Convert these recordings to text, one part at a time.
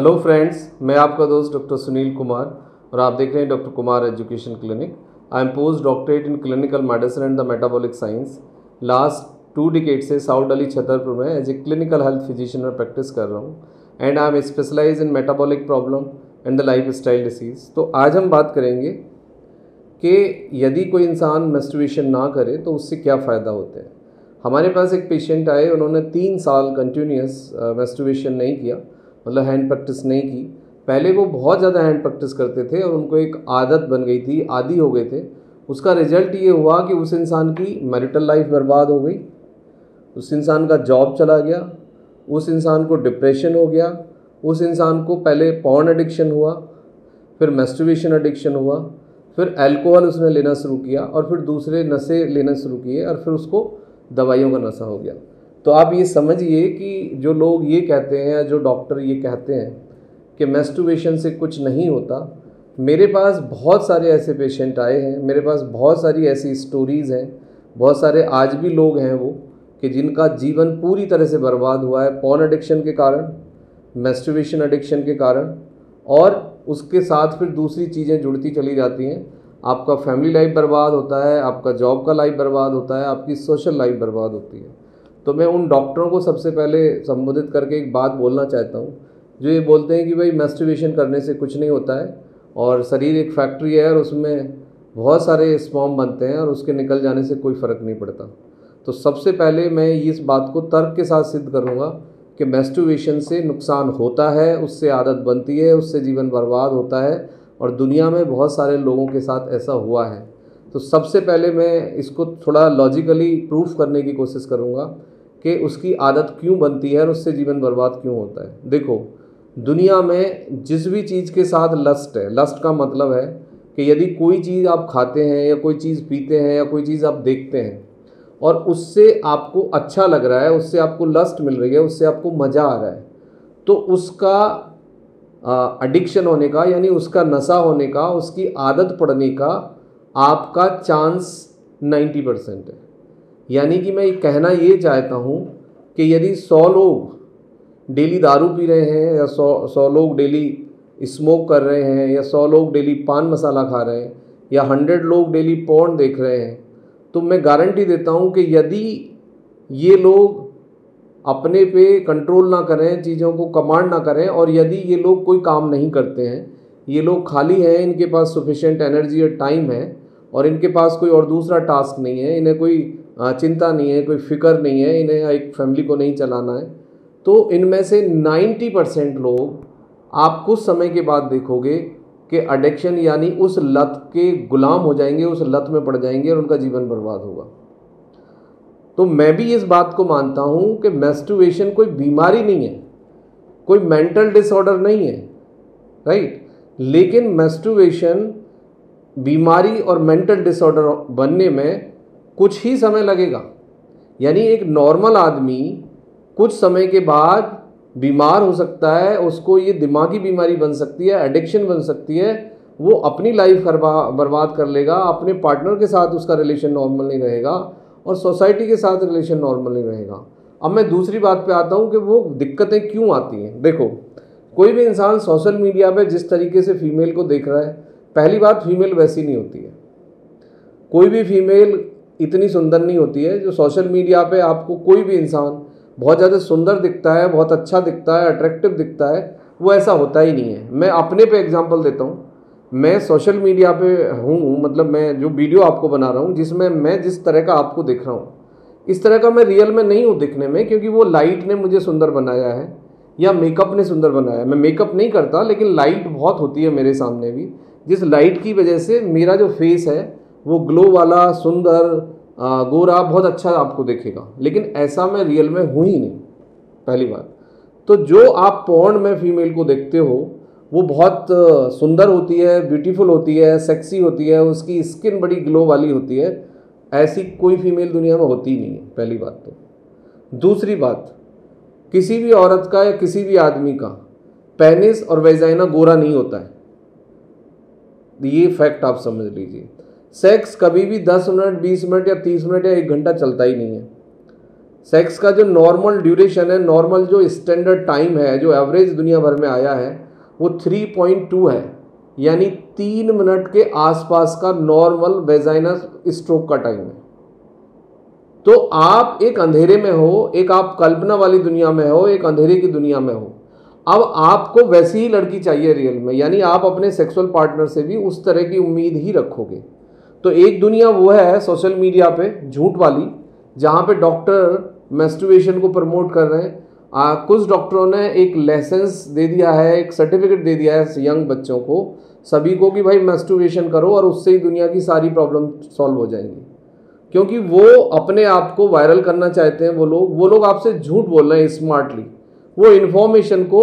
Hello friends, मैं आपका दोस्त डॉक्टर सुनील कुमार और आप देख रहे हैं doctor Kumar education clinic. I am post doctorate in clinical medicine and the metabolic science. Last 2 decade से साउथ दिल्ली छतरपुर में as a clinical health physician में प्रैक्टिस कर रहा हूँ and I am specialise in metabolic problem and the life style disease. तो आज हम बात करेंगे कि यदि कोई इंसान मेस्टुरेशन ना करे तो उससे क्या फ़ायदा होता है। हमारे पास एक पेशेंट आए, उन्होंने 3 साल कंटिन्यूस मेस्टुरेशन नहीं किया, मतलब हैंड प्रैक्टिस नहीं की। पहले वो बहुत ज़्यादा हैंड प्रैक्टिस करते थे और उनको एक आदत बन गई थी, आदी हो गए थे। उसका रिजल्ट ये हुआ कि उस इंसान की मैरिटल लाइफ बर्बाद हो गई, उस इंसान का जॉब चला गया, उस इंसान को डिप्रेशन हो गया, उस इंसान को पहले पॉर्न एडिक्शन हुआ, फिर मेस्टुरेशन एडिक्शन हुआ, फिर अल्कोहल उसने लेना शुरू किया और फिर दूसरे नशे लेना शुरू किए और फिर उसको दवाइयों का नशा हो गया। तो आप ये समझिए कि जो लोग ये कहते हैं या जो डॉक्टर ये कहते हैं कि मेस्टुरेशन से कुछ नहीं होता, मेरे पास बहुत सारे ऐसे पेशेंट आए हैं, मेरे पास बहुत सारी ऐसी स्टोरीज़ हैं, बहुत सारे आज भी लोग हैं वो कि जिनका जीवन पूरी तरह से बर्बाद हुआ है पॉर्न एडिक्शन के कारण, मेस्टुरेशन एडिक्शन के कारण, और उसके साथ फिर दूसरी चीज़ें जुड़ती चली जाती हैं। आपका फैमिली लाइफ बर्बाद होता है, आपका जॉब का लाइफ बर्बाद होता है, आपकी सोशल लाइफ बर्बाद होती है। तो मैं उन डॉक्टरों को सबसे पहले संबोधित करके एक बात बोलना चाहता हूँ जो ये बोलते हैं कि भाई मेस्टुरेशन करने से कुछ नहीं होता है और शरीर एक फैक्ट्री है और उसमें बहुत सारे स्पर्म बनते हैं और उसके निकल जाने से कोई फ़र्क नहीं पड़ता। तो सबसे पहले मैं इस बात को तर्क के साथ सिद्ध करूँगा कि मेस्टुरेशन से नुकसान होता है, उससे आदत बनती है, उससे जीवन बर्बाद होता है और दुनिया में बहुत सारे लोगों के साथ ऐसा हुआ है। तो सबसे पहले मैं इसको थोड़ा लॉजिकली प्रूफ करने की कोशिश करूँगा कि उसकी आदत क्यों बनती है और उससे जीवन बर्बाद क्यों होता है। देखो, दुनिया में जिस भी चीज़ के साथ लस्ट है, लस्ट का मतलब है कि यदि कोई चीज़ आप खाते हैं या कोई चीज़ पीते हैं या कोई चीज़ आप देखते हैं और उससे आपको अच्छा लग रहा है, उससे आपको लस्ट मिल रही है, उससे आपको मज़ा आ रहा है, तो उसका एडिक्शन होने का यानी उसका नशा होने का, उसकी आदत पड़ने का आपका चांस 90% है। यानी कि मैं कहना ये चाहता हूँ कि यदि 100 लोग डेली दारू पी रहे हैं या 100 लोग डेली स्मोक कर रहे हैं या 100 लोग डेली पान मसाला खा रहे हैं या 100 लोग डेली पॉर्न देख रहे हैं, तो मैं गारंटी देता हूँ कि यदि ये लोग अपने पे कंट्रोल ना करें, चीज़ों को कमांड ना करें, और यदि ये लोग कोई काम नहीं करते हैं, ये लोग खाली हैं, इनके पास सफिशिएंट एनर्जी और टाइम है और इनके पास कोई और दूसरा टास्क नहीं है, इन्हें कोई चिंता नहीं है, कोई फिक्र नहीं है, इन्हें एक फैमिली को नहीं चलाना है, तो इनमें से 90% लोग आप कुछ समय के बाद देखोगे कि एडिक्शन यानी उस लत के गुलाम हो जाएंगे, उस लत में पड़ जाएंगे और उनका जीवन बर्बाद होगा। तो मैं भी इस बात को मानता हूँ कि मेस्टुरेशन कोई बीमारी नहीं है, कोई मेंटल डिसऑर्डर नहीं है, राइट। लेकिन मेस्टुरेशन बीमारी और मेंटल डिसऑर्डर बनने में कुछ ही समय लगेगा। यानी एक नॉर्मल आदमी कुछ समय के बाद बीमार हो सकता है, उसको ये दिमागी बीमारी बन सकती है, एडिक्शन बन सकती है, वो अपनी लाइफ बर्बाद कर लेगा, अपने पार्टनर के साथ उसका रिलेशन नॉर्मल नहीं रहेगा और सोसाइटी के साथ रिलेशन नॉर्मल नहीं रहेगा। अब मैं दूसरी बात पे आता हूँ कि वो दिक्कतें क्यों आती हैं। देखो, कोई भी इंसान सोशल मीडिया पे जिस तरीके से फीमेल को देख रहा है, पहली बात फीमेल वैसी नहीं होती है, कोई भी फीमेल इतनी सुंदर नहीं होती है। जो सोशल मीडिया पे आपको कोई भी इंसान बहुत ज़्यादा सुंदर दिखता है, बहुत अच्छा दिखता है, अट्रैक्टिव दिखता है, वो ऐसा होता ही नहीं है। मैं अपने पे एग्जांपल देता हूँ, मैं सोशल मीडिया पे हूँ, मतलब मैं जो वीडियो आपको बना रहा हूँ जिसमें मैं जिस तरह का आपको दिख रहा हूँ, इस तरह का मैं रियल में नहीं हूँ दिखने में, क्योंकि वो लाइट ने मुझे सुंदर बनाया है या मेकअप ने सुंदर बनाया है। मैं मेकअप नहीं करता, लेकिन लाइट बहुत होती है मेरे सामने भी, जिस लाइट की वजह से मेरा जो फेस है वो ग्लो वाला, सुंदर, गोरा, बहुत अच्छा आपको दिखेगा, लेकिन ऐसा मैं रियल में हूँ ही नहीं, पहली बात। तो जो आप पॉर्न में फीमेल को देखते हो वो बहुत सुंदर होती है, ब्यूटीफुल होती है, सेक्सी होती है, उसकी स्किन बड़ी ग्लो वाली होती है, ऐसी कोई फीमेल दुनिया में होती ही नहीं है, पहली बात। तो दूसरी बात, किसी भी औरत का या किसी भी आदमी का पेनिस और वेजाइना गोरा नहीं होता है, ये फैक्ट आप समझ लीजिए। सेक्स कभी भी 10 मिनट, 20 मिनट या 30 मिनट या 1 घंटा चलता ही नहीं है। सेक्स का जो नॉर्मल ड्यूरेशन है, नॉर्मल जो स्टैंडर्ड टाइम है, जो एवरेज दुनिया भर में आया है, वो 3.2 है, यानी 3 मिनट के आसपास का नॉर्मल वेजाइनल स्ट्रोक का टाइम है। तो आप एक अंधेरे में हो, एक आप कल्पना वाली दुनिया में हो, एक अंधेरे की दुनिया में हो। अब आपको वैसी ही लड़की चाहिए रियल में, यानी आप अपने सेक्सुअल पार्टनर से भी उस तरह की उम्मीद ही रखोगे। तो एक दुनिया वो है सोशल मीडिया पे झूठ वाली, जहाँ पे डॉक्टर मैस्टरबेशन को प्रमोट कर रहे हैं। कुछ डॉक्टरों ने एक लाइसेंस दे दिया है, एक सर्टिफिकेट दे दिया है यंग बच्चों को, सभी को, कि भाई मैस्टरबेशन करो और उससे ही दुनिया की सारी प्रॉब्लम सॉल्व हो जाएंगी। क्योंकि वो अपने आप को वायरल करना चाहते हैं। वो लोग आपसे झूठ बोल रहे हैं स्मार्टली। वो इन्फॉर्मेशन को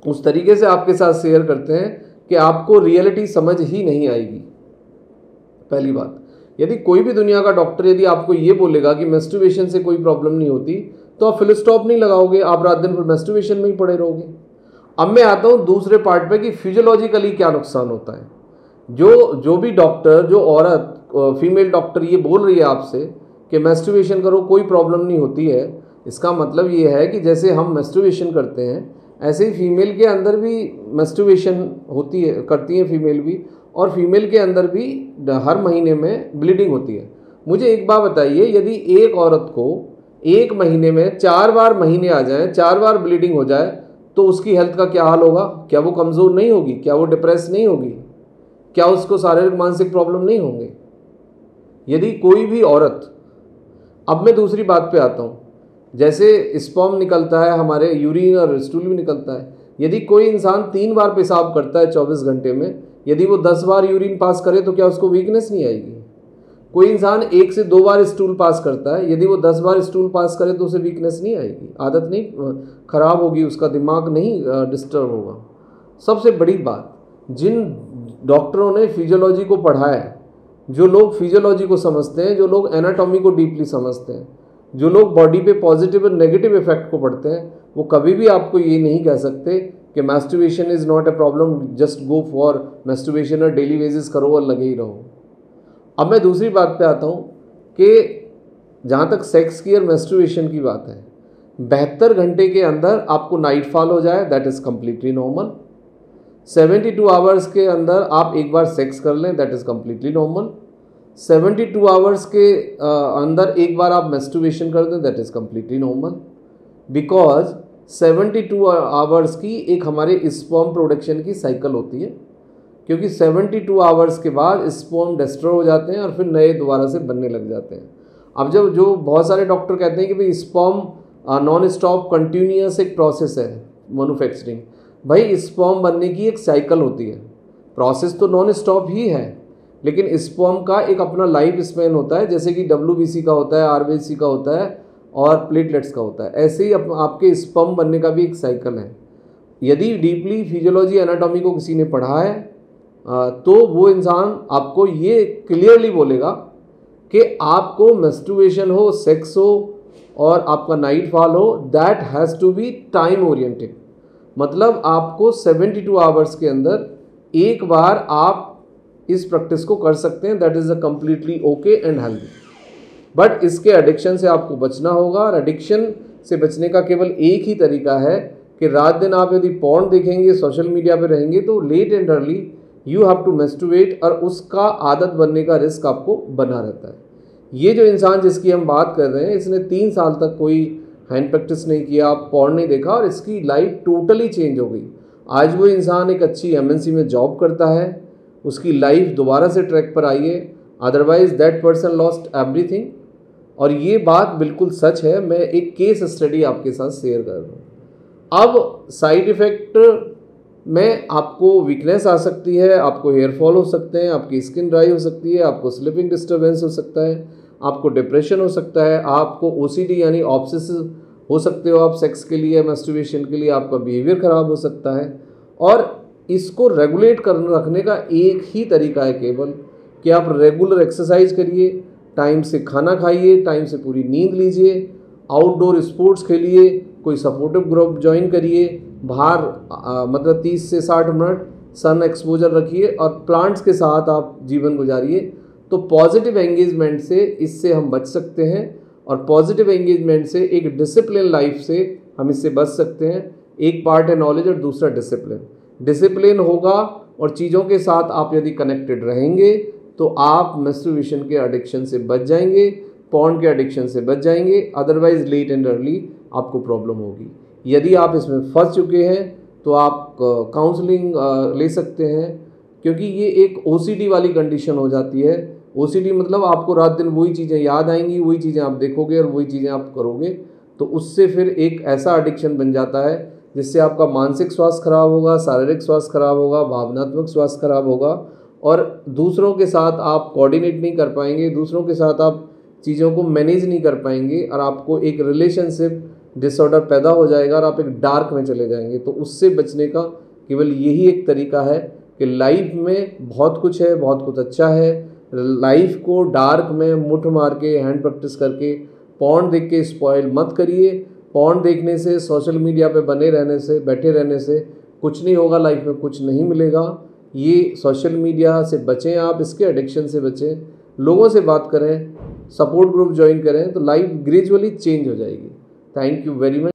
उस तरीके से आपके साथ शेयर करते हैं कि आपको रियलिटी समझ ही नहीं आएगी। पहली बात, यदि कोई भी दुनिया का डॉक्टर यदि आपको ये बोलेगा कि मैस्टरबेशन से कोई प्रॉब्लम नहीं होती, तो आप फिल स्टॉप नहीं लगाओगे, आप रात दिन फिर मैस्टरबेशन में ही पड़े रहोगे। अब मैं आता हूँ दूसरे पार्ट पे कि फिजियोलॉजिकली क्या नुकसान होता है। जो भी डॉक्टर, जो औरत, फीमेल डॉक्टर ये बोल रही है आपसे कि मैस्टरबेशन करो कोई प्रॉब्लम नहीं होती है, इसका मतलब ये है कि जैसे हम मैस्टरबेशन करते हैं ऐसे ही फीमेल के अंदर भी मैस्टरबेशन होती है, करती है फीमेल भी, और फीमेल के अंदर भी हर महीने में ब्लीडिंग होती है। मुझे एक बात बताइए, यदि एक औरत को एक महीने में 4 बार महीने आ जाए, 4 बार ब्लीडिंग हो जाए, तो उसकी हेल्थ का क्या हाल होगा? क्या वो कमज़ोर नहीं होगी? क्या वो डिप्रेस नहीं होगी? क्या उसको शारीरिक मानसिक प्रॉब्लम नहीं होंगे? यदि कोई भी औरत, अब मैं दूसरी बात पे आता हूँ, जैसे स्पर्म निकलता है, हमारे यूरिन और स्टूल भी निकलता है। यदि कोई इंसान 3 बार पेशाब करता है 24 घंटे में, यदि वो 10 बार यूरिन पास करे तो क्या उसको वीकनेस नहीं आएगी? कोई इंसान 1 से 2 बार स्टूल पास करता है, यदि वो 10 बार स्टूल पास करे तो उसे वीकनेस नहीं आएगी? आदत नहीं खराब होगी, उसका दिमाग नहीं डिस्टर्ब होगा? सबसे बड़ी बात, जिन डॉक्टरों ने फिजियोलॉजी को पढ़ा है, जो लोग फिजियोलॉजी को समझते हैं, जो लोग एनाटॉमी को डीपली समझते हैं, जो लोग बॉडी पे पॉजिटिव और नेगेटिव इफेक्ट को पढ़ते हैं, वो कभी भी आपको ये नहीं कह सकते कि masturbation is not a problem, just go for masturbation और डेली बेसिस करो और लगे ही रहो। अब मैं दूसरी बात पे आता हूँ कि जहाँ तक सेक्स की और मैस्टरबेशन की बात है, 72 घंटे के अंदर आपको नाइट फॉल हो जाए, that is completely normal. 72 hours के अंदर आप एक बार सेक्स कर लें, that is completely normal. 72 hours के अंदर एक बार आप मैस्टरबेशन कर दें, that is completely normal. Because 72 hours की एक हमारे स्पर्म प्रोडक्शन की साइकिल होती है, क्योंकि 72 आवर्स के बाद स्पर्म डिस्ट्रॉय हो जाते हैं और फिर नए दोबारा से बनने लग जाते हैं। अब जब जो बहुत सारे डॉक्टर कहते हैं कि भाई स्पर्म नॉन स्टॉप कंटिन्यूस एक प्रोसेस है मैन्युफैक्चरिंग, भाई स्पर्म बनने की एक साइकिल होती है, प्रोसेस तो नॉन स्टॉप ही है, लेकिन स्पर्म का एक अपना लाइफ स्पैन होता है, जैसे कि WBC का होता है, RBC का होता है और प्लेटलेट्स का होता है। ऐसे ही आपके स्पर्म बनने का भी एक साइकिल है। यदि डीपली फिजियोलॉजी एनाटॉमी को किसी ने पढ़ा है तो वो इंसान आपको ये क्लियरली बोलेगा कि आपको मैस्टरबेशन हो, सेक्स हो और आपका नाइट फॉल हो, that has to be time oriented. मतलब आपको 72 आवर्स के अंदर एक बार आप इस प्रैक्टिस को कर सकते हैं, that is a completely okay and healthy. But इसके एडिक्शन से आपको बचना होगा, और एडिक्शन से बचने का केवल एक ही तरीका है कि रात दिन आप यदि पॉर्न देखेंगे, सोशल मीडिया पे रहेंगे, तो late and early you have to masturbate, और उसका आदत बनने का रिस्क आपको बना रहता है। ये जो इंसान जिसकी हम बात कर रहे हैं, इसने 3 साल तक कोई हैंड प्रैक्टिस नहीं किया, पॉर्न नहीं देखा, और इसकी लाइफ टोटली चेंज हो गई। आज वो इंसान एक अच्छी MNC में जॉब करता है, उसकी लाइफ दोबारा से ट्रैक पर आई है, otherwise that person lost everything. और ये बात बिल्कुल सच है, मैं एक केस स्टडी आपके साथ शेयर कर रहा हूँ। अब साइड इफ़ेक्ट में आपको वीकनेस आ सकती है, आपको हेयर फॉल हो सकते हैं, आपकी स्किन ड्राई हो सकती है, आपको स्लीपिंग डिस्टर्बेंस हो सकता है, आपको डिप्रेशन हो सकता है, आपको OCD यानी ऑब्सेसिव हो सकते हो आप सेक्स के लिए, मैस्टरबेशन के लिए, आपका बिहेवियर ख़राब हो सकता है। और इसको रेगुलेट कर रखने का एक ही तरीका है केवल, कि आप रेगुलर एक्सरसाइज करिए, टाइम से खाना खाइए, टाइम से पूरी नींद लीजिए, आउटडोर स्पोर्ट्स खेलिए, कोई सपोर्टिव ग्रुप ज्वाइन करिए, बाहर मतलब 30 से 60 मिनट सन एक्सपोजर रखिए, और प्लांट्स के साथ आप जीवन गुजारिए। तो पॉजिटिव एंगेजमेंट से इससे हम बच सकते हैं। और पॉजिटिव एंगेजमेंट से एक डिसिप्लिन लाइफ से हम इससे बच सकते हैं। एक पार्ट है नॉलेज और दूसरा डिसिप्लिन। डिसिप्लिन होगा और चीज़ों के साथ आप यदि कनेक्टेड रहेंगे तो आप मैस्टरबेशन के एडिक्शन से बच जाएंगे, पॉर्न के एडिक्शन से बच जाएंगे। अदरवाइज लेट एंड अर्ली आपको प्रॉब्लम होगी। यदि आप इसमें फंस चुके हैं तो आप काउंसलिंग ले सकते हैं, क्योंकि ये एक OCD वाली कंडीशन हो जाती है। OCD मतलब आपको रात दिन वही चीज़ें याद आएंगी, वही चीज़ें आप देखोगे और वही चीज़ें आप करोगे, तो उससे फिर एक ऐसा एडिक्शन बन जाता है जिससे आपका मानसिक स्वास्थ्य खराब होगा, शारीरिक स्वास्थ्य खराब होगा, भावनात्मक स्वास्थ्य खराब होगा और दूसरों के साथ आप कोऑर्डिनेट नहीं कर पाएंगे, दूसरों के साथ आप चीज़ों को मैनेज नहीं कर पाएंगे और आपको एक रिलेशनशिप डिसऑर्डर पैदा हो जाएगा और आप एक डार्क में चले जाएंगे। तो उससे बचने का केवल यही एक तरीका है कि लाइफ में बहुत कुछ है, बहुत कुछ अच्छा है। लाइफ को डार्क में मुठ मार के हैंड प्रैक्टिस करके पॉर्न देख के स्पॉइल मत करिए। पॉर्न देखने से, सोशल मीडिया पे बने रहने से, बैठे रहने से कुछ नहीं होगा, लाइफ में कुछ नहीं मिलेगा। ये सोशल मीडिया से बचें, आप इसके एडिक्शन से बचें, लोगों से बात करें, सपोर्ट ग्रुप ज्वाइन करें, तो लाइफ ग्रेजुअली चेंज हो जाएगी। Thank you very much.